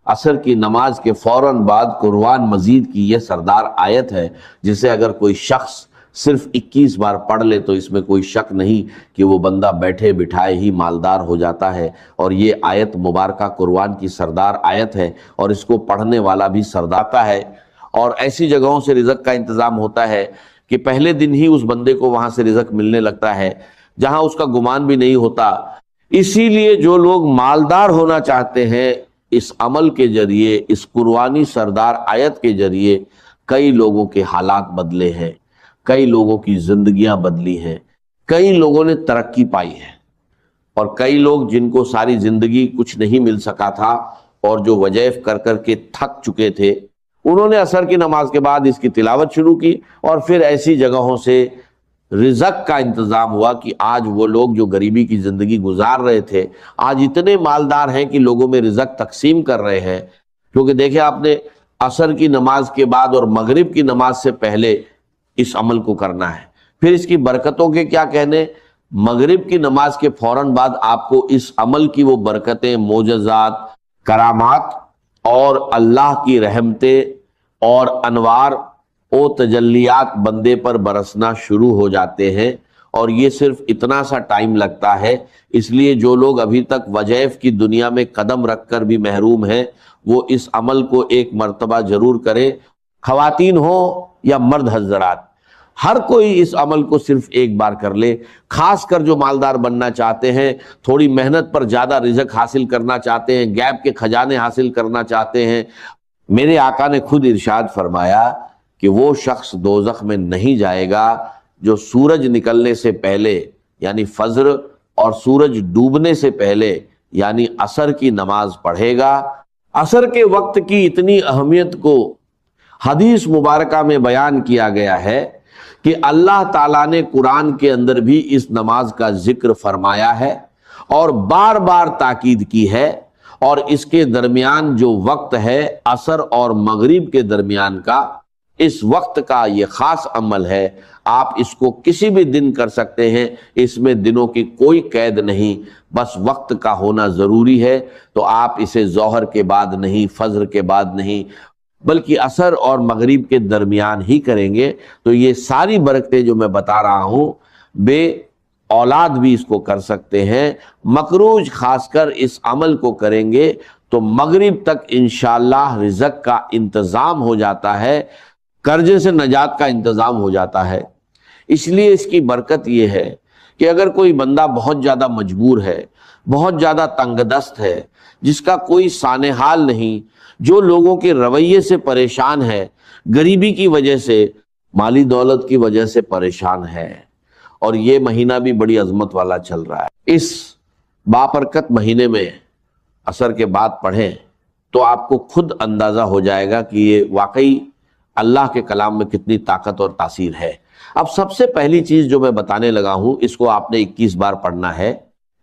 عصر کی نماز کے فوراً بعد قرآن مجید کی یہ سردار آیت ہے جسے اگر کوئی شخص صرف 21 بار پڑھ لے تو اس میں کوئی شک نہیں کہ وہ بندہ بیٹھے بٹھائے ہی مالدار ہو جاتا ہے۔ اور یہ آیت مبارکہ قرآن کی سردار آیت ہے اور اس کو پڑھنے والا بھی سرداتا ہے۔ اور ایسی جگہوں سے رزق کا انتظام ہوتا ہے کہ پہلے دن ہی اس بندے کو وہاں سے رزق ملنے لگتا ہے جہاں اس کا گمان بھی نہیں ہوتا۔ اسی لیے جو لوگ مالدار ہونا چاہتے ہیں، اس عمل کے ذریعے، اس قرآنی سردار آیت کے ذریعے کئی لوگوں کے حالات بدلے ہیں، کئی لوگوں کی زندگیاں بدلی ہیں، کئی لوگوں نے ترقی پائی ہے، اور کئی لوگ جن کو ساری زندگی کچھ نہیں مل سکا تھا اور جو وظائف کر کر کے تھک چکے تھے، انہوں نے عصر کی نماز کے بعد اس کی تلاوت شروع کی اور پھر ایسی جگہوں سے رزق کا انتظام ہوا کہ آج وہ لوگ جو غریبی کی زندگی گزار رہے تھے آج اتنے مالدار ہیں کہ لوگوں میں رزق تقسیم کر رہے ہیں۔ کیونکہ دیکھیں آپ نے عصر کی نماز کے بعد اور مغرب کی نماز سے پہلے اس عمل کو کرنا ہے۔ پھر اس کی برکتوں کے کیا کہنے، مغرب کی نماز کے فوراً بعد آپ کو اس عمل کی وہ برکتیں، معجزات، کرامات اور اللہ کی رحمتیں اور انوار و تجلیات بندے پر برسنا شروع ہو جاتے ہیں۔ اور یہ صرف اتنا سا ٹائم لگتا ہے، اس لیے جو لوگ ابھی تک وظائف کی دنیا میں قدم رکھ کر بھی محروم ہیں وہ اس عمل کو ایک مرتبہ ضرور کریں، خواتین ہو یا مرد حضرات، ہر کوئی اس عمل کو صرف ایک بار کر لے۔ خاص کر جو مالدار بننا چاہتے ہیں، تھوڑی محنت پر زیادہ رزق حاصل کرنا چاہتے ہیں، غیب کے خزانے حاصل کرنا چاہتے ہیں، میرے آقا نے خود ارشاد فرمایا کہ وہ شخص دوزخ میں نہیں جائے گا جو سورج نکلنے سے پہلے یعنی فجر اور سورج ڈوبنے سے پہلے یعنی عصر کی نماز پڑھے گا۔ عصر کے وقت کی اتنی اہمیت کو حدیث مبارکہ میں بیان کیا گیا ہے کہ اللہ تعالیٰ نے قرآن کے اندر بھی اس نماز کا ذکر فرمایا ہے اور بار بار تاکید کی ہے، اور اس کے درمیان جو وقت ہے عصر اور مغرب کے درمیان کا، اس وقت کا یہ خاص عمل ہے۔ آپ اس کو کسی بھی دن کر سکتے ہیں، اس میں دنوں کی کوئی قید نہیں، بس وقت کا ہونا ضروری ہے۔ تو آپ اسے ظہر کے بعد نہیں، فجر کے بعد نہیں، بلکہ عصر اور مغرب کے درمیان ہی کریں گے تو یہ ساری برکتیں جو میں بتا رہا ہوں، بے اولاد بھی اس کو کر سکتے ہیں۔ مقروض خاص کر اس عمل کو کریں گے تو مغرب تک انشاءاللہ رزق کا انتظام ہو جاتا ہے، قرضے سے نجات کا انتظام ہو جاتا ہے۔ اس لیے اس کی برکت یہ ہے کہ اگر کوئی بندہ بہت زیادہ مجبور ہے، بہت زیادہ تنگ دست ہے، جس کا کوئی سانحال نہیں، جو لوگوں کے رویے سے پریشان ہے، غریبی کی وجہ سے، مالی دولت کی وجہ سے پریشان ہے، اور یہ مہینہ بھی بڑی عظمت والا چل رہا ہے، اس بابرکت مہینے میں عصر کے بعد پڑھیں تو آپ کو خود اندازہ ہو جائے گا کہ یہ واقعی اللہ کے کلام میں کتنی طاقت اور تاثیر ہے۔ اب سب سے پہلی چیز جو میں بتانے لگا ہوں، اس کو آپ نے 21 بار پڑھنا ہے۔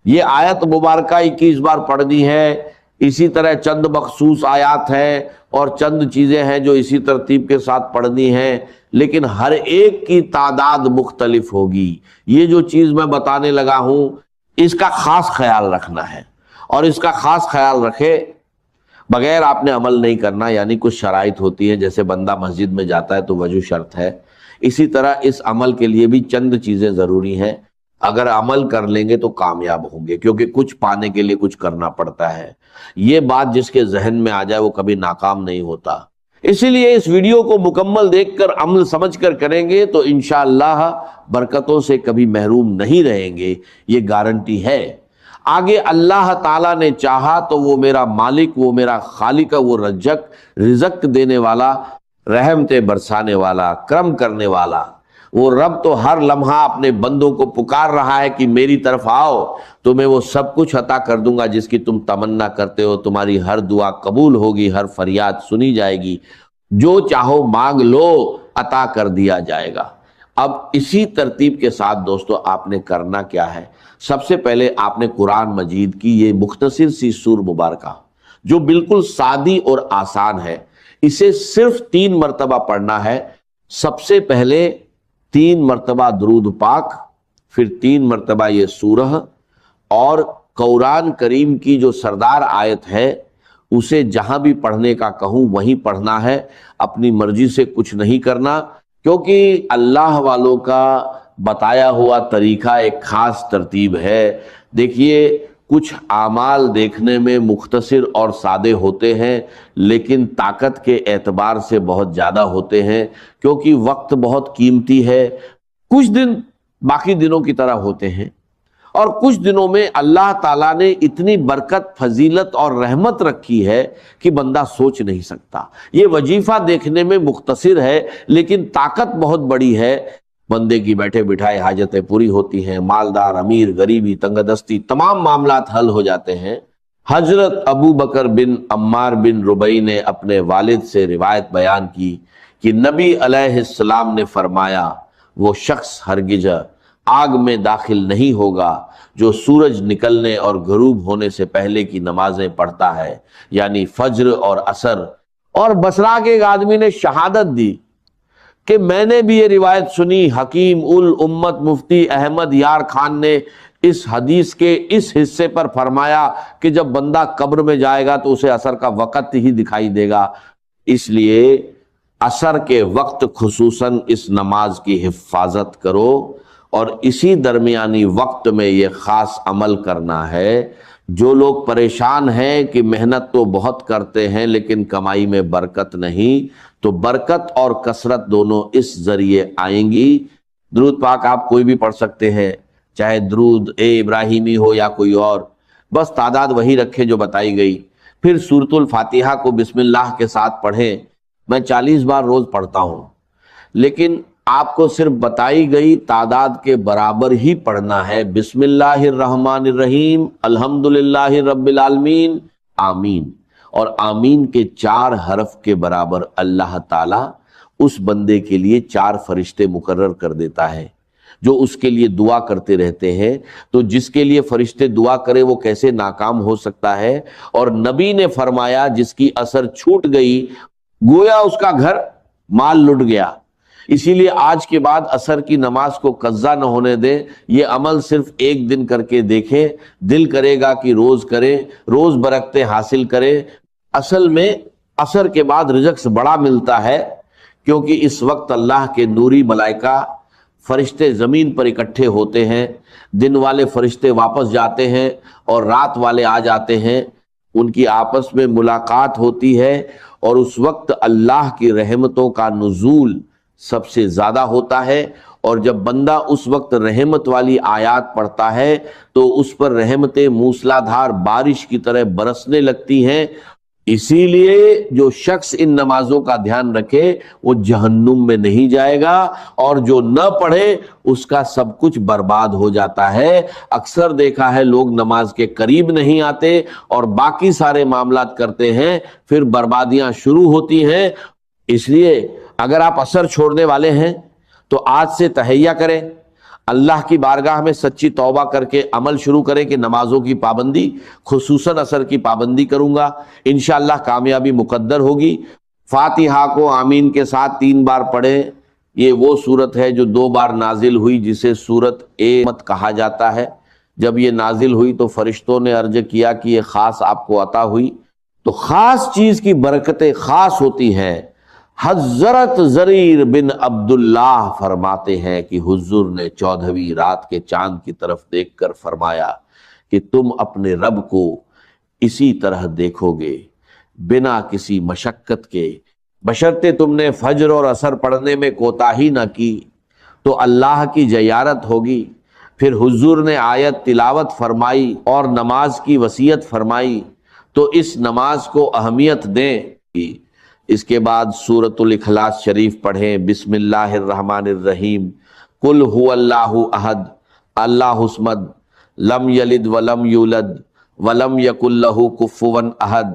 یہ آیت مبارکہ 21 بار پڑھنی ہے۔ اسی طرح چند مخصوص آیات ہیں اور چند چیزیں ہیں جو اسی ترتیب کے ساتھ پڑھنی ہیں، لیکن ہر ایک کی تعداد مختلف ہوگی۔ یہ جو چیز میں بتانے لگا ہوں اس کا خاص خیال رکھنا ہے، اور اس کا خاص خیال رکھے بغیر آپ نے عمل نہیں کرنا۔ یعنی کچھ شرائط ہوتی ہیں، جیسے بندہ مسجد میں جاتا ہے تو وضو شرط ہے، اسی طرح اس عمل کے لیے بھی چند چیزیں ضروری ہیں۔ اگر عمل کر لیں گے تو کامیاب ہوں گے، کیونکہ کچھ پانے کے لیے کچھ کرنا پڑتا ہے۔ یہ بات جس کے ذہن میں آ جائے وہ کبھی ناکام نہیں ہوتا۔ اسی لیے اس ویڈیو کو مکمل دیکھ کر عمل سمجھ کر کریں گے تو انشاءاللہ برکتوں سے کبھی محروم نہیں رہیں گے، یہ گارنٹی ہے۔ آگے اللہ تعالیٰ نے چاہا تو وہ میرا مالک، وہ میرا خالق، وہ رزق دینے والا، رحمتیں برسانے والا، کرم کرنے والا، وہ رب تو ہر لمحہ اپنے بندوں کو پکار رہا ہے کہ میری طرف آؤ تو میں وہ سب کچھ عطا کر دوں گا جس کی تم تمنا کرتے ہو۔ تمہاری ہر دعا قبول ہوگی، ہر فریاد سنی جائے گی، جو چاہو مانگ لو عطا کر دیا جائے گا۔ اب اسی ترتیب کے ساتھ دوستو آپ نے کرنا کیا ہے؟ سب سے پہلے آپ نے قرآن مجید کی یہ مختصر سی سور مبارکہ جو بالکل سادی اور آسان ہے، اسے صرف 3 مرتبہ پڑھنا ہے۔ سب سے پہلے 3 مرتبہ درود پاک، پھر 3 مرتبہ یہ سورہ، اور قرآن کریم کی جو سردار آیت ہے اسے جہاں بھی پڑھنے کا کہوں وہیں پڑھنا ہے، اپنی مرضی سے کچھ نہیں کرنا، کیونکہ اللہ والوں کا بتایا ہوا طریقہ ایک خاص ترتیب ہے۔ دیکھیے کچھ اعمال دیکھنے میں مختصر اور سادے ہوتے ہیں لیکن طاقت کے اعتبار سے بہت زیادہ ہوتے ہیں، کیونکہ وقت بہت قیمتی ہے۔ کچھ دن باقی دنوں کی طرح ہوتے ہیں اور کچھ دنوں میں اللہ تعالیٰ نے اتنی برکت، فضیلت اور رحمت رکھی ہے کہ بندہ سوچ نہیں سکتا۔ یہ وظیفہ دیکھنے میں مختصر ہے لیکن طاقت بہت بڑی ہے، بندے کی بیٹھے بٹھائے حاجتیں پوری ہوتی ہیں، مالدار، امیر، غریبی، تنگ دستی، تمام معاملات حل ہو جاتے ہیں۔ حضرت ابو بکر بن عمار بن ربیع نے اپنے والد سے روایت بیان کی کہ نبی علیہ السلام نے فرمایا، وہ شخص ہرگز آگ میں داخل نہیں ہوگا جو سورج نکلنے اور غروب ہونے سے پہلے کی نمازیں پڑھتا ہے، یعنی فجر اور عصر۔ اور بصرہ کے ایک آدمی نے شہادت دی کہ میں نے بھی یہ روایت سنی، حکیم الامت مفتی احمد یار خان نے اس حدیث کے اس حصے پر فرمایا کہ جب بندہ قبر میں جائے گا تو اسے عصر کا وقت ہی دکھائی دے گا، اس لیے عصر کے وقت خصوصاً اس نماز کی حفاظت کرو اور اسی درمیانی وقت میں یہ خاص عمل کرنا ہے۔ جو لوگ پریشان ہیں کہ محنت تو بہت کرتے ہیں لیکن کمائی میں برکت نہیں، تو برکت اور کثرت دونوں اس ذریعے آئیں گی۔ درود پاک آپ کوئی بھی پڑھ سکتے ہیں، چاہے درود ابراہیمی ہو یا کوئی اور، بس تعداد وہی رکھیں جو بتائی گئی۔ پھر سورۃ الفاتحہ کو بسم اللہ کے ساتھ پڑھیں۔ میں 40 بار روز پڑھتا ہوں لیکن آپ کو صرف بتائی گئی تعداد کے برابر ہی پڑھنا ہے۔ بسم اللہ الرحمن الرحیم، الحمدللہ رب العالمین، آمین۔ اور آمین کے 4 حرف کے برابر اللہ تعالیٰ اس بندے کے لیے 4 فرشتے مقرر کر دیتا ہے جو اس کے لیے دعا کرتے رہتے ہیں۔ تو جس کے لیے فرشتے دعا کرے وہ کیسے ناکام ہو سکتا ہے؟ اور نبی نے فرمایا جس کی اثر چھوٹ گئی گویا اس کا گھر مال لٹ گیا۔ اسی لیے آج کے بعد عصر کی نماز کو قضا نہ ہونے دیں، یہ عمل صرف ایک دن کر کے دیکھیں، دل کرے گا کہ روز کریں، روز برکتیں حاصل کریں۔ اصل میں عصر کے بعد رزق بڑا ملتا ہے، کیونکہ اس وقت اللہ کے نوری ملائکہ فرشتے زمین پر اکٹھے ہوتے ہیں، دن والے فرشتے واپس جاتے ہیں اور رات والے آ جاتے ہیں، ان کی آپس میں ملاقات ہوتی ہے اور اس وقت اللہ کی رحمتوں کا نزول سب سے زیادہ ہوتا ہے۔ اور جب بندہ اس وقت رحمت والی آیات پڑھتا ہے تو اس پر رحمتیں موسلادھار بارش کی طرح برسنے لگتی ہیں۔ اسی لیے جو شخص ان نمازوں کا دھیان رکھے وہ جہنم میں نہیں جائے گا، اور جو نہ پڑھے اس کا سب کچھ برباد ہو جاتا ہے۔ اکثر دیکھا ہے لوگ نماز کے قریب نہیں آتے اور باقی سارے معاملات کرتے ہیں، پھر بربادیاں شروع ہوتی ہیں۔ اس لیے اگر آپ عصر چھوڑنے والے ہیں تو آج سے تہیہ کریں، اللہ کی بارگاہ میں سچی توبہ کر کے عمل شروع کریں کہ نمازوں کی پابندی، خصوصاً عصر کی پابندی کروں گا، انشاءاللہ کامیابی مقدر ہوگی۔ فاتحہ کو آمین کے ساتھ 3 بار پڑھیں۔ یہ وہ سورت ہے جو 2 بار نازل ہوئی جسے سورت مت کہا جاتا ہے۔ جب یہ نازل ہوئی تو فرشتوں نے عرض کیا کہ یہ خاص آپ کو عطا ہوئی، تو خاص چیز کی برکتیں خاص ہوتی ہیں۔ حضرت زریر بن عبداللہ فرماتے ہیں کہ حضور نے 14ویں رات کے چاند کی طرف دیکھ کر فرمایا کہ تم اپنے رب کو اسی طرح دیکھو گے بنا کسی مشقت کے، بشرطے تم نے فجر اور عصر پڑھنے میں کوتاہی نہ کی تو اللہ کی زیارت ہوگی۔ پھر حضور نے آیت تلاوت فرمائی اور نماز کی وصیت فرمائی، تو اس نماز کو اہمیت دیں۔ اس کے بعد سورۃ الاخلاص شریف پڑھیں۔ بسم اللہ الرحمن الرحیم، قل هو اللہ احد اللہ الصمد لم یلد ولم یولد ولم یکن لہ کفوا احد۔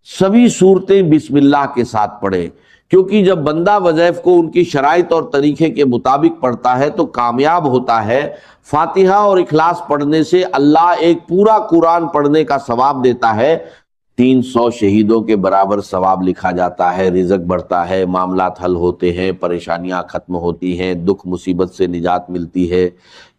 سبھی صورتیں بسم اللہ کے ساتھ پڑھیں، کیونکہ جب بندہ وظائف کو ان کی شرائط اور طریقے کے مطابق پڑھتا ہے تو کامیاب ہوتا ہے۔ فاتحہ اور اخلاص پڑھنے سے اللہ ایک پورا قرآن پڑھنے کا ثواب دیتا ہے۔ 300 شہیدوں کے برابر ثواب لکھا جاتا ہے، رزق بڑھتا ہے، معاملات حل ہوتے ہیں، پریشانیاں ختم ہوتی ہیں، دکھ مصیبت سے نجات ملتی ہے۔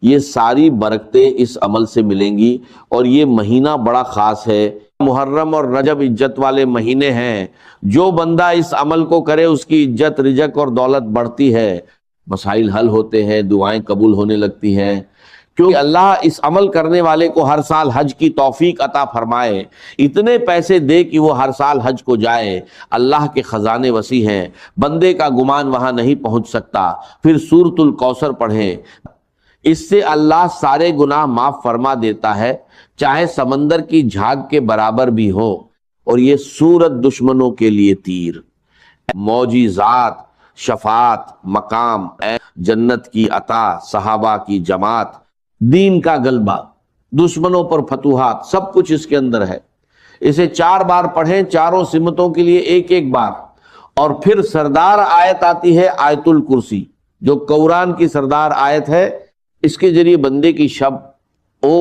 یہ ساری برکتیں اس عمل سے ملیں گی، اور یہ مہینہ بڑا خاص ہے۔ محرم اور رجب عزت والے مہینے ہیں، جو بندہ اس عمل کو کرے اس کی عزت رزق اور دولت بڑھتی ہے، مسائل حل ہوتے ہیں، دعائیں قبول ہونے لگتی ہیں، کیونکہ اللہ اس عمل کرنے والے کو ہر سال حج کی توفیق عطا فرمائے، اتنے پیسے دے کہ وہ ہر سال حج کو جائے۔ اللہ کے خزانے وسیع ہیں، بندے کا گمان وہاں نہیں پہنچ سکتا۔ پھر سورۃ الکوثر پڑھیں، اس سے اللہ سارے گناہ معاف فرما دیتا ہے، چاہے سمندر کی جھاگ کے برابر بھی ہو۔ اور یہ سورت دشمنوں کے لیے تیر، معجزات، شفاعت، مقام، جنت کی عطا، صحابہ کی جماعت، دین کا غلبہ، دشمنوں پر فتوحات، سب کچھ اس کے اندر ہے۔ اسے 4 بار پڑھیں، چاروں سمتوں کے لیے ایک ایک بار۔ اور پھر سردار آیت آتی ہے آیت الکرسی، جو قرآن کی سردار آیت ہے۔ اس کے ذریعے بندے کی شب او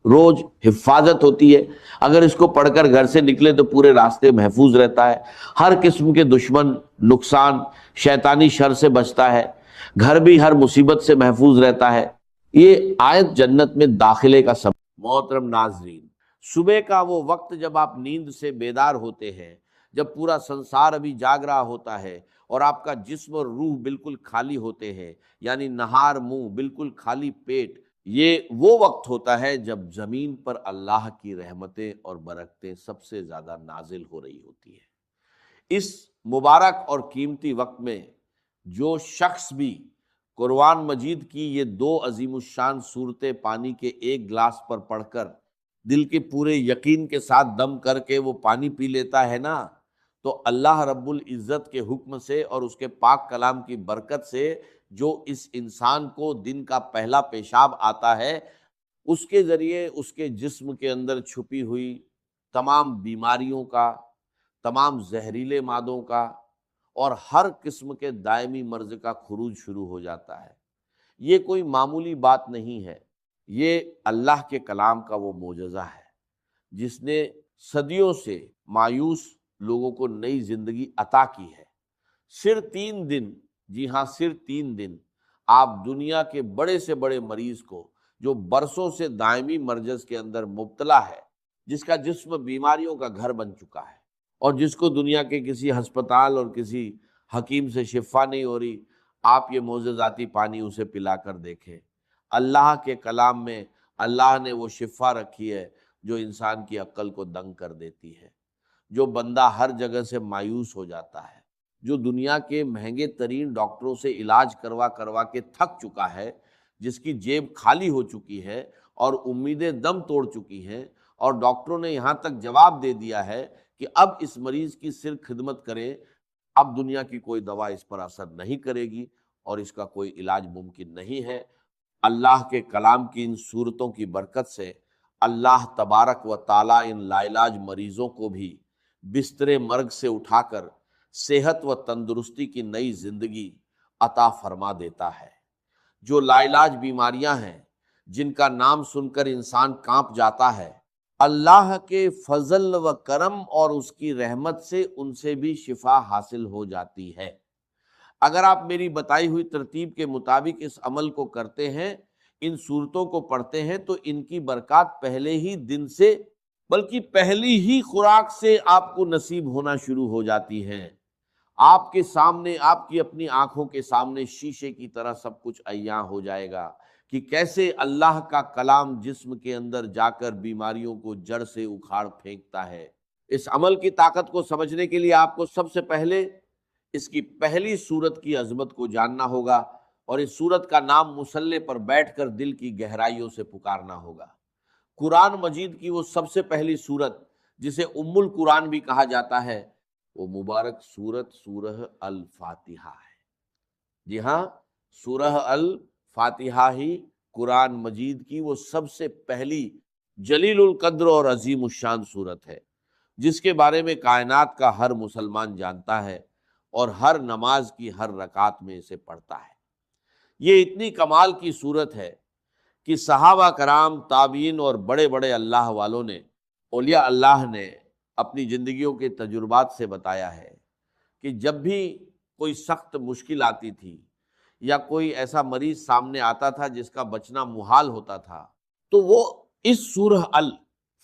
روز حفاظت ہوتی ہے۔ اگر اس کو پڑھ کر گھر سے نکلے تو پورے راستے محفوظ رہتا ہے، ہر قسم کے دشمن، نقصان، شیطانی شر سے بچتا ہے، گھر بھی ہر مصیبت سے محفوظ رہتا ہے۔ یہ آیت جنت میں داخلے کا سبب۔ محترم ناظرین، صبح کا وہ وقت جب آپ نیند سے بیدار ہوتے ہیں، جب پورا سنسار ابھی جاگ رہا ہوتا ہے اور آپ کا جسم اور روح بالکل خالی ہوتے ہیں، یعنی نہار منہ، بالکل خالی پیٹ، یہ وہ وقت ہوتا ہے جب زمین پر اللہ کی رحمتیں اور برکتیں سب سے زیادہ نازل ہو رہی ہوتی ہیں۔ اس مبارک اور قیمتی وقت میں جو شخص بھی قرآن مجید کی یہ 2 عظیم الشان صورتیں پانی کے ایک گلاس پر پڑھ کر دل کے پورے یقین کے ساتھ دم کر کے وہ پانی پی لیتا ہے نا، تو اللہ رب العزت کے حکم سے اور اس کے پاک کلام کی برکت سے جو اس انسان کو دن کا پہلا پیشاب آتا ہے، اس کے ذریعے اس کے جسم کے اندر چھپی ہوئی تمام بیماریوں کا، تمام زہریلے مادوں کا اور ہر قسم کے دائمی مرض کا خروج شروع ہو جاتا ہے۔ یہ کوئی معمولی بات نہیں ہے، یہ اللہ کے کلام کا وہ معجزہ ہے جس نے صدیوں سے مایوس لوگوں کو نئی زندگی عطا کی ہے۔ صرف 3 دن، جی ہاں صرف 3 دن، آپ دنیا کے بڑے سے بڑے مریض کو جو برسوں سے دائمی مرض کے اندر مبتلا ہے، جس کا جسم بیماریوں کا گھر بن چکا ہے اور جس کو دنیا کے کسی ہسپتال اور کسی حکیم سے شفا نہیں ہو رہی، آپ یہ معجزاتی پانی اسے پلا کر دیکھیں۔ اللہ کے کلام میں اللہ نے وہ شفا رکھی ہے جو انسان کی عقل کو دنگ کر دیتی ہے۔ جو بندہ ہر جگہ سے مایوس ہو جاتا ہے، جو دنیا کے مہنگے ترین ڈاکٹروں سے علاج کروا کے تھک چکا ہے، جس کی جیب خالی ہو چکی ہے اور امیدیں دم توڑ چکی ہیں، اور ڈاکٹروں نے یہاں تک جواب دے دیا ہے کہ اب اس مریض کی صرف خدمت کریں، اب دنیا کی کوئی دوا اس پر اثر نہیں کرے گی اور اس کا کوئی علاج ممکن نہیں ہے۔ اللہ کے کلام کی ان صورتوں کی برکت سے اللہ تبارک و تعالیٰ ان لا علاج مریضوں کو بھی بستر مرگ سے اٹھا کر صحت و تندرستی کی نئی زندگی عطا فرما دیتا ہے۔ جو لا علاج بیماریاں ہیں، جن کا نام سن کر انسان کانپ جاتا ہے، اللہ کے فضل و کرم اور اس کی رحمت سے ان سے بھی شفا حاصل ہو جاتی ہے۔ اگر آپ میری بتائی ہوئی ترتیب کے مطابق اس عمل کو کرتے ہیں، ان صورتوں کو پڑھتے ہیں، تو ان کی برکات پہلے ہی دن سے، بلکہ پہلی ہی خوراک سے آپ کو نصیب ہونا شروع ہو جاتی ہیں۔ آپ کے سامنے، آپ کی اپنی آنکھوں کے سامنے شیشے کی طرح سب کچھ عیاں ہو جائے گا کہ کیسے اللہ کا کلام جسم کے اندر جا کر بیماریوں کو جڑ سے اکھاڑ پھینکتا ہے۔ اس عمل کی طاقت کو سمجھنے کے لیے آپ کو سب سے پہلے اس کی پہلی صورت کی عظمت کو جاننا ہوگا، اور اس صورت کا نام مصلے پر بیٹھ کر دل کی گہرائیوں سے پکارنا ہوگا۔ قرآن مجید کی وہ سب سے پہلی صورت جسے ام القرآن بھی کہا جاتا ہے، وہ مبارک صورت سورہ الفاتحہ ہے۔ جی ہاں، سورہ الفاتحہ ہی قرآن مجید کی وہ سب سے پہلی جلیل القدر اور عظیم الشان صورت ہے، جس کے بارے میں کائنات کا ہر مسلمان جانتا ہے اور ہر نماز کی ہر رکعت میں اسے پڑھتا ہے۔ یہ اتنی کمال کی صورت ہے کہ صحابہ کرام، تابعین اور بڑے بڑے اللہ والوں نے، اولیاء اللہ نے اپنی زندگیوں کے تجربات سے بتایا ہے کہ جب بھی کوئی سخت مشکل آتی تھی یا کوئی ایسا مریض سامنے آتا تھا جس کا بچنا محال ہوتا تھا، تو وہ اس سورہ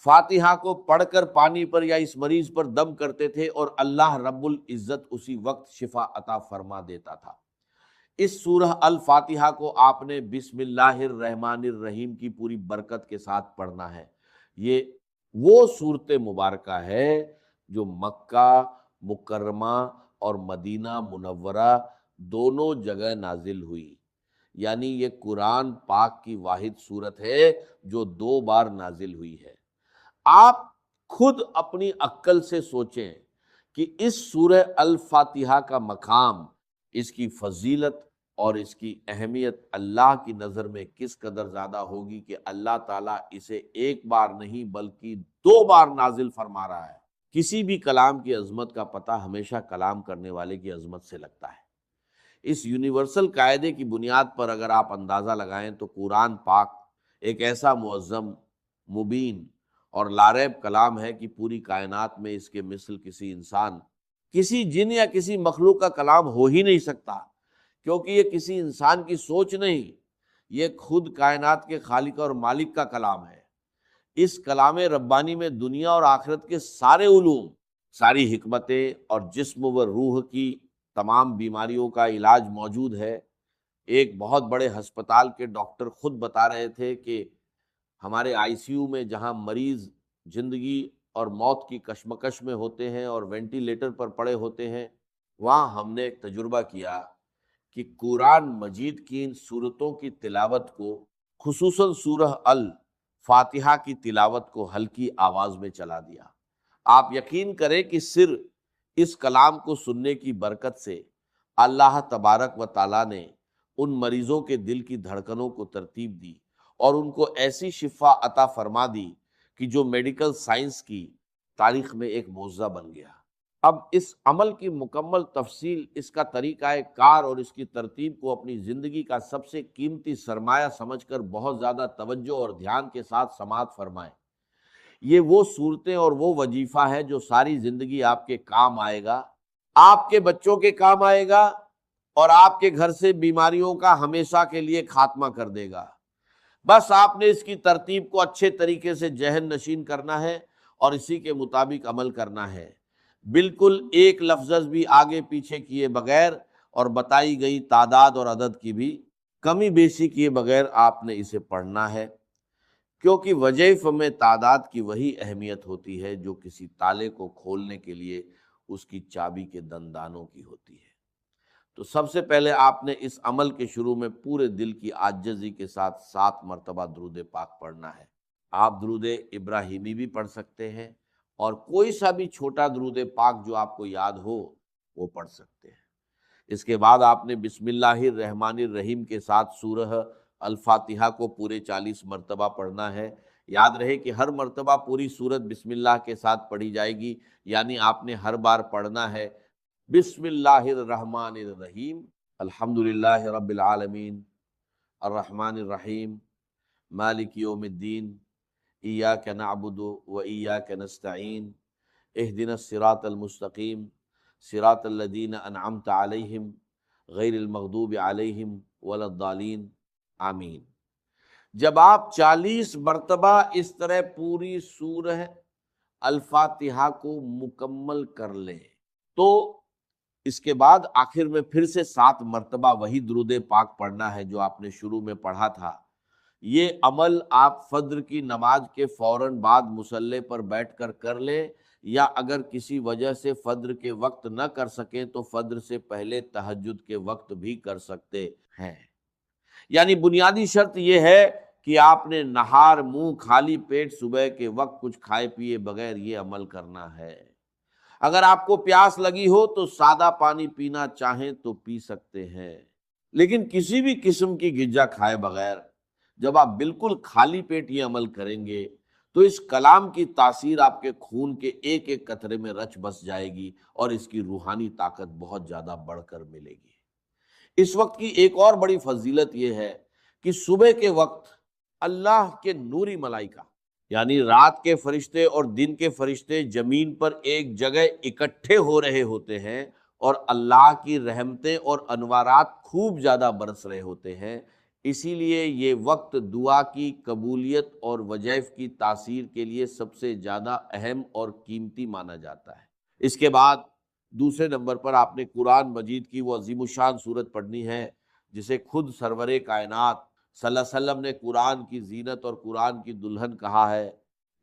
فاتحہ کو پڑھ کر پانی پر یا اس مریض پر دم کرتے تھے اور اللہ رب العزت اسی وقت شفا عطا فرما دیتا تھا۔ اس سورہ الفاتحہ کو آپ نے بسم اللہ الرحمن الرحیم کی پوری برکت کے ساتھ پڑھنا ہے۔ یہ وہ صورت مبارکہ ہے جو مکہ مکرمہ اور مدینہ منورہ دونوں جگہ نازل ہوئی، یعنی یہ قرآن پاک کی واحد صورت ہے جو 2 بار نازل ہوئی ہے۔ آپ خود اپنی عقل سے سوچیں کہ اس سورہ الفاتحہ کا مقام، اس کی فضیلت اور اس کی اہمیت اللہ کی نظر میں کس قدر زیادہ ہوگی کہ اللہ تعالیٰ اسے 1 بار نہیں بلکہ 2 بار نازل فرما رہا ہے۔ کسی بھی کلام کی عظمت کا پتہ ہمیشہ کلام کرنے والے کی عظمت سے لگتا ہے۔ اس یونیورسل قاعدے کی بنیاد پر اگر آپ اندازہ لگائیں تو قرآن پاک ایک ایسا معظم، مبین اور لاریب کلام ہے کہ پوری کائنات میں اس کے مثل کسی انسان، کسی جن یا کسی مخلوق کا کلام ہو ہی نہیں سکتا، کیونکہ یہ کسی انسان کی سوچ نہیں، یہ خود کائنات کے خالق اور مالک کا کلام ہے۔ اس کلام ربانی میں دنیا اور آخرت کے سارے علوم، ساری حکمتیں اور جسم و روح کی تمام بیماریوں کا علاج موجود ہے۔ ایک بہت بڑے ہسپتال کے ڈاکٹر خود بتا رہے تھے کہ ہمارے آئی سی یو میں جہاں مریض زندگی اور موت کی کشمکش میں ہوتے ہیں اور وینٹیلیٹر پر پڑے ہوتے ہیں، وہاں ہم نے ایک تجربہ کیا کہ قرآن مجید کی ان صورتوں کی تلاوت کو، خصوصاً سورہ الفاتحہ کی تلاوت کو ہلکی آواز میں چلا دیا۔ آپ یقین کریں کہ صرف اس کلام کو سننے کی برکت سے اللہ تبارک و تعالیٰ نے ان مریضوں کے دل کی دھڑکنوں کو ترتیب دی اور ان کو ایسی شفا عطا فرما دی کہ جو میڈیکل سائنس کی تاریخ میں ایک معجزہ بن گیا۔ اب اس عمل کی مکمل تفصیل، اس کا طریقہ کار اور اس کی ترتیب کو اپنی زندگی کا سب سے قیمتی سرمایہ سمجھ کر بہت زیادہ توجہ اور دھیان کے ساتھ سماعت فرمائیں۔ یہ وہ صورتیں اور وہ وظیفہ ہے جو ساری زندگی آپ کے کام آئے گا، آپ کے بچوں کے کام آئے گا اور آپ کے گھر سے بیماریوں کا ہمیشہ کے لیے خاتمہ کر دے گا۔ بس آپ نے اس کی ترتیب کو اچھے طریقے سے ذہن نشین کرنا ہے اور اسی کے مطابق عمل کرنا ہے، بالکل ایک لفظ بھی آگے پیچھے کیے بغیر اور بتائی گئی تعداد اور عدد کی بھی کمی بیشی کیے بغیر آپ نے اسے پڑھنا ہے، کیونکہ وظیفے میں تعداد کی وہی اہمیت ہوتی ہے جو کسی تالے کو کھولنے کے لیے اس کی چابی کے دندانوں کی ہوتی ہے۔ تو سب سے پہلے آپ نے اس عمل کے شروع میں پورے دل کی عاجزی کے ساتھ 7 مرتبہ درود پاک پڑھنا ہے۔ آپ درود ابراہیمی بھی پڑھ سکتے ہیں اور کوئی سا بھی چھوٹا درود پاک جو آپ کو یاد ہو وہ پڑھ سکتے ہیں۔ اس کے بعد آپ نے بسم اللہ الرحمن الرحیم کے ساتھ سورہ الفاتحہ کو پورے 40 مرتبہ پڑھنا ہے۔ یاد رہے کہ ہر مرتبہ پوری سورت بسم اللہ کے ساتھ پڑھی جائے گی، یعنی آپ نے ہر بار پڑھنا ہے بسم اللہ الرحمن الرحیم، الحمدللہ رب العالمین، الرحمن الرحیم، مالک یوم الدین، ایاک نعبد و ایاک نستعین، اہدنا الصراط المستقیم، صراط الذین انعمت علیہم غیر المغضوب علیہم ولا الضالین، آمین۔ جب آپ 40 مرتبہ اس طرح پوری سورہ الفاتحہ کو مکمل کر لیں تو اس کے بعد آخر میں پھر سے 7 مرتبہ وہی درود پاک پڑھنا ہے جو آپ نے شروع میں پڑھا تھا۔ یہ عمل آپ فجر کی نماز کے فوراً بعد مصلی پر بیٹھ کر لیں، یا اگر کسی وجہ سے فجر کے وقت نہ کر سکیں تو فجر سے پہلے تہجد کے وقت بھی کر سکتے ہیں۔ یعنی بنیادی شرط یہ ہے کہ آپ نے نہار منہ خالی پیٹ صبح کے وقت کچھ کھائے پیے بغیر یہ عمل کرنا ہے۔ اگر آپ کو پیاس لگی ہو تو سادہ پانی پینا چاہیں تو پی سکتے ہیں، لیکن کسی بھی قسم کی غذا کھائے بغیر جب آپ بالکل خالی پیٹ یہ عمل کریں گے تو اس کلام کی تاثیر آپ کے خون کے ایک ایک قطرے میں رچ بس جائے گی اور اس کی روحانی طاقت بہت زیادہ بڑھ کر ملے گی۔ اس وقت کی ایک اور بڑی فضیلت یہ ہے کہ صبح کے وقت اللہ کے نوری ملائکہ، یعنی رات کے فرشتے اور دن کے فرشتے زمین پر ایک جگہ اکٹھے ہو رہے ہوتے ہیں اور اللہ کی رحمتیں اور انوارات خوب زیادہ برس رہے ہوتے ہیں۔ اسی لیے یہ وقت دعا کی قبولیت اور وظائف کی تاثیر کے لیے سب سے زیادہ اہم اور قیمتی مانا جاتا ہے۔ اس کے بعد دوسرے نمبر پر آپ نے قرآن مجید کی وہ عظیم الشان صورت پڑھنی ہے جسے خود سرور کائنات صلی اللہ علیہ وسلم نے قرآن کی زینت اور قرآن کی دلہن کہا ہے،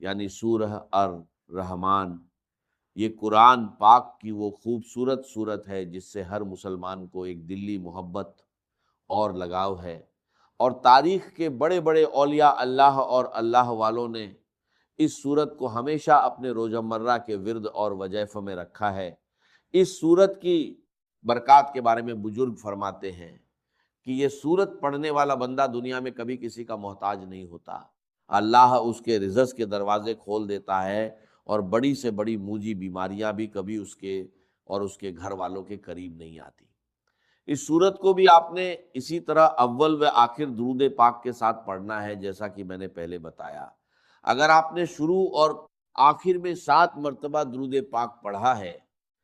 یعنی سورہ الرحمن۔ یہ قرآن پاک کی وہ خوبصورت صورت ہے جس سے ہر مسلمان کو ایک دلی محبت اور لگاؤ ہے، اور تاریخ کے بڑے بڑے اولیاء اللہ اور اللہ والوں نے اس صورت کو ہمیشہ اپنے روزمرہ کے ورد اور وظائف میں رکھا ہے۔ اس صورت کی برکات کے بارے میں بزرگ فرماتے ہیں کہ یہ صورت پڑھنے والا بندہ دنیا میں کبھی کسی کا محتاج نہیں ہوتا، اللہ اس کے رزق کے دروازے کھول دیتا ہے، اور بڑی سے بڑی موجی بیماریاں بھی کبھی اس کے اور اس کے گھر والوں کے قریب نہیں آتی۔ اس صورت کو بھی آپ نے اسی طرح اول و آخر درود پاک کے ساتھ پڑھنا ہے، جیسا کہ میں نے پہلے بتایا۔ اگر آپ نے شروع اور آخر میں 7 مرتبہ درود پاک پڑھا ہے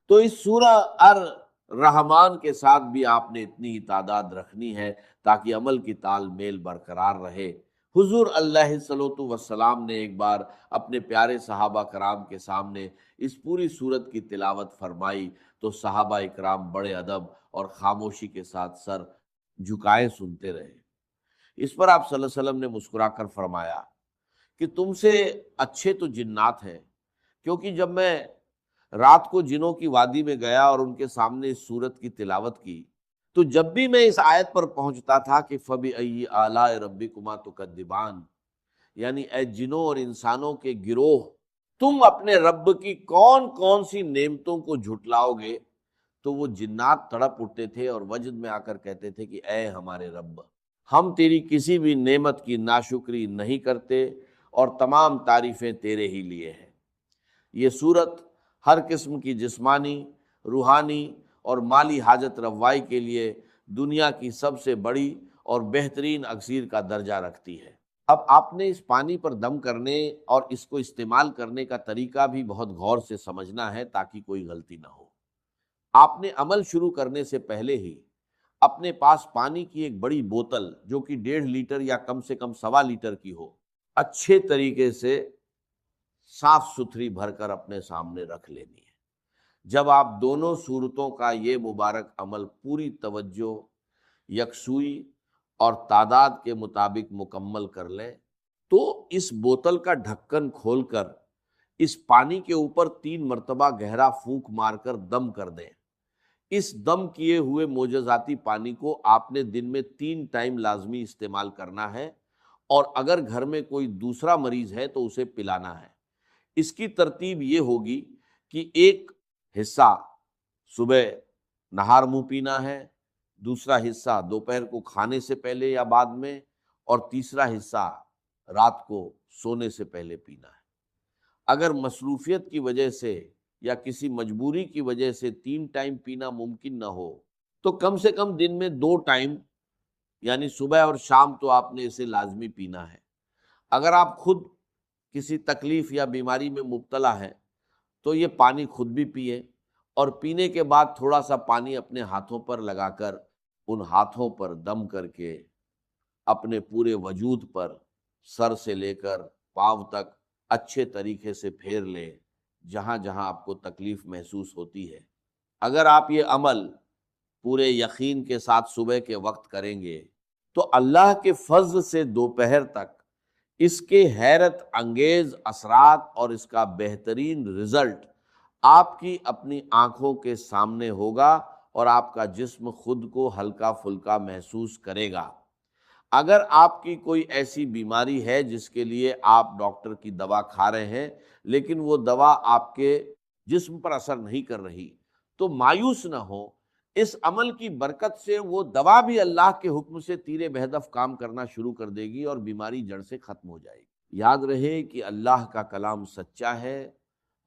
تو اس سورہ الرحمن کے ساتھ بھی آپ نے اتنی ہی تعداد رکھنی ہے تاکہ عمل کی تال میل برقرار رہے۔ حضور علیہ الصلوۃ والسلام نے ایک بار اپنے پیارے صحابہ کرام کے سامنے اس پوری سورت کی تلاوت فرمائی تو صحابہ اکرام بڑے ادب اور خاموشی کے ساتھ سر جھکائے سنتے رہے۔ اس پر آپ صلی اللہ علیہ وسلم نے مسکرا کر فرمایا کہ تم سے اچھے تو جنات ہیں، کیونکہ جب میں رات کو جنوں کی وادی میں گیا اور ان کے سامنے اس سورت کی تلاوت کی تو جب بھی میں اس آیت پر پہنچتا تھا کہ فَبِأَيِّ آلَاءِ رَبِّكُمَا تُكَذِّبَانِ، یعنی اے جنوں اور انسانوں کے گروہ، تم اپنے رب کی کون کون سی نعمتوں کو جھٹلاؤ گے، تو وہ جنات تڑپ اٹھتے تھے اور وجد میں آ کر کہتے تھے کہ اے ہمارے رب، ہم تیری کسی بھی نعمت کی ناشکری نہیں کرتے اور تمام تعریفیں تیرے ہی لیے ہیں۔ یہ صورت ہر قسم کی جسمانی، روحانی اور مالی حاجت روائی کے لیے دنیا کی سب سے بڑی اور بہترین اکسیر کا درجہ رکھتی ہے۔ اب آپ نے اس پانی پر دم کرنے اور اس کو استعمال کرنے کا طریقہ بھی بہت غور سے سمجھنا ہے تاکہ کوئی غلطی نہ ہو۔ آپ نے عمل شروع کرنے سے پہلے ہی اپنے پاس پانی کی ایک بڑی بوتل جو کہ 1.5 لیٹر یا کم سے کم 1.25 لیٹر کی ہو، اچھے طریقے سے صاف ستھری بھر کر اپنے سامنے رکھ لینی ہے۔ جب آپ دونوں صورتوں کا یہ مبارک عمل پوری توجہ، یکسوئی اور تعداد کے مطابق مکمل کر لیں تو اس بوتل کا ڈھکن کھول کر اس پانی کے اوپر 3 مرتبہ گہرا پھونک مار کر دم کر دیں۔ اس دم کیے ہوئے معجزاتی پانی کو آپ نے دن میں 3 ٹائم لازمی استعمال کرنا ہے، اور اگر گھر میں کوئی دوسرا مریض ہے تو اسے پلانا ہے۔ اس کی ترتیب یہ ہوگی کہ ایک حصہ صبح نہار منہ پینا ہے، دوسرا حصہ دوپہر کو کھانے سے پہلے یا بعد میں، اور تیسرا حصہ رات کو سونے سے پہلے پینا ہے۔ اگر مصروفیت کی وجہ سے یا کسی مجبوری کی وجہ سے 3 ٹائم پینا ممکن نہ ہو تو کم سے کم دن میں 2 ٹائم یعنی صبح اور شام تو آپ نے اسے لازمی پینا ہے۔ اگر آپ خود کسی تکلیف یا بیماری میں مبتلا ہے تو یہ پانی خود بھی پیے، اور پینے کے بعد تھوڑا سا پانی اپنے ہاتھوں پر لگا کر ان ہاتھوں پر دم کر کے اپنے پورے وجود پر سر سے لے کر پاؤں تک اچھے طریقے سے پھیر لیں جہاں جہاں آپ کو تکلیف محسوس ہوتی ہے۔ اگر آپ یہ عمل پورے یقین کے ساتھ صبح کے وقت کریں گے تو اللہ کے فضل سے دوپہر تک اس کے حیرت انگیز اثرات اور اس کا بہترین رزلٹ آپ کی اپنی آنکھوں کے سامنے ہوگا، اور آپ کا جسم خود کو ہلکا پھلکا محسوس کرے گا۔ اگر آپ کی کوئی ایسی بیماری ہے جس کے لیے آپ ڈاکٹر کی دوا کھا رہے ہیں لیکن وہ دوا آپ کے جسم پر اثر نہیں کر رہی تو مایوس نہ ہو، اس عمل کی برکت سے وہ دوا بھی اللہ کے حکم سے تیر بہدف کام کرنا شروع کر دے گی اور بیماری جڑ سے ختم ہو جائے گی۔ یاد رہے کہ اللہ کا کلام سچا ہے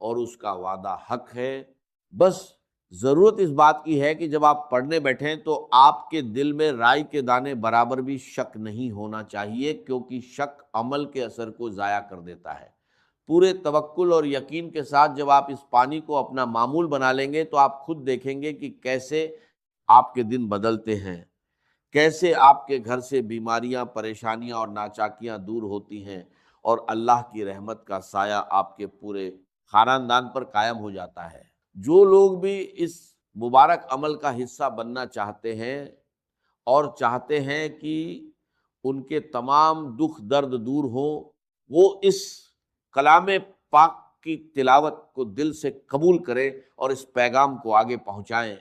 اور اس کا وعدہ حق ہے، بس ضرورت اس بات کی ہے کہ جب آپ پڑھنے بیٹھیں تو آپ کے دل میں رائی کے دانے برابر بھی شک نہیں ہونا چاہیے، کیونکہ شک عمل کے اثر کو ضائع کر دیتا ہے۔ پورے توکل اور یقین کے ساتھ جب آپ اس پانی کو اپنا معمول بنا لیں گے تو آپ خود دیکھیں گے کہ کیسے آپ کے دن بدلتے ہیں، کیسے آپ کے گھر سے بیماریاں، پریشانیاں اور ناچاکیاں دور ہوتی ہیں، اور اللہ کی رحمت کا سایہ آپ کے پورے خاندان پر قائم ہو جاتا ہے۔ جو لوگ بھی اس مبارک عمل کا حصہ بننا چاہتے ہیں اور چاہتے ہیں کہ ان کے تمام دکھ درد دور ہوں، وہ اس کلام پاک کی تلاوت کو دل سے قبول کریں اور اس پیغام کو آگے پہنچائیں۔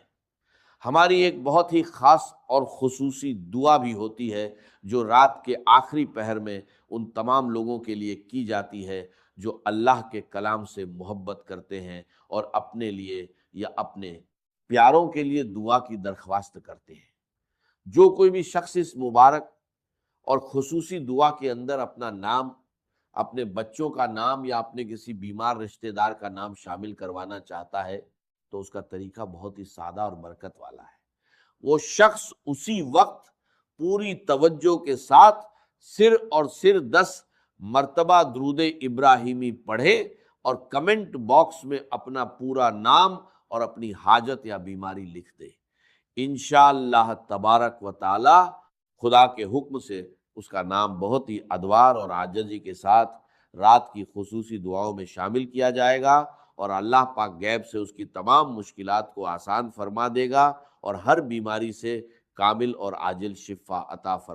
ہماری ایک بہت ہی خاص اور خصوصی دعا بھی ہوتی ہے جو رات کے آخری پہر میں ان تمام لوگوں کے لیے کی جاتی ہے جو اللہ کے کلام سے محبت کرتے ہیں اور اپنے لیے یا اپنے پیاروں کے لیے دعا کی درخواست کرتے ہیں۔ جو کوئی بھی شخص اس مبارک اور خصوصی دعا کے اندر اپنا نام، اپنے بچوں کا نام یا اپنے کسی بیمار رشتہ دار کا نام شامل کروانا چاہتا ہے تو اس کا طریقہ بہت ہی سادہ اور برکت والا ہے۔ وہ شخص اسی وقت پوری توجہ کے ساتھ صرف 10 مرتبہ درود ابراہیمی پڑھے اور کمنٹ باکس میں اپنا پورا نام اور اپنی حاجت یا بیماری لکھ دے۔ انشاءاللہ تبارک و تعالی خدا کے حکم سے اس کا نام بہت ہی ادوار اور عاجزی کے ساتھ رات کی خصوصی دعاؤں میں شامل کیا جائے گا، اور اللہ پاک غیب سے اس کی تمام مشکلات کو آسان فرما دے گا اور ہر بیماری سے کامل اور عاجل شفا عطا فرما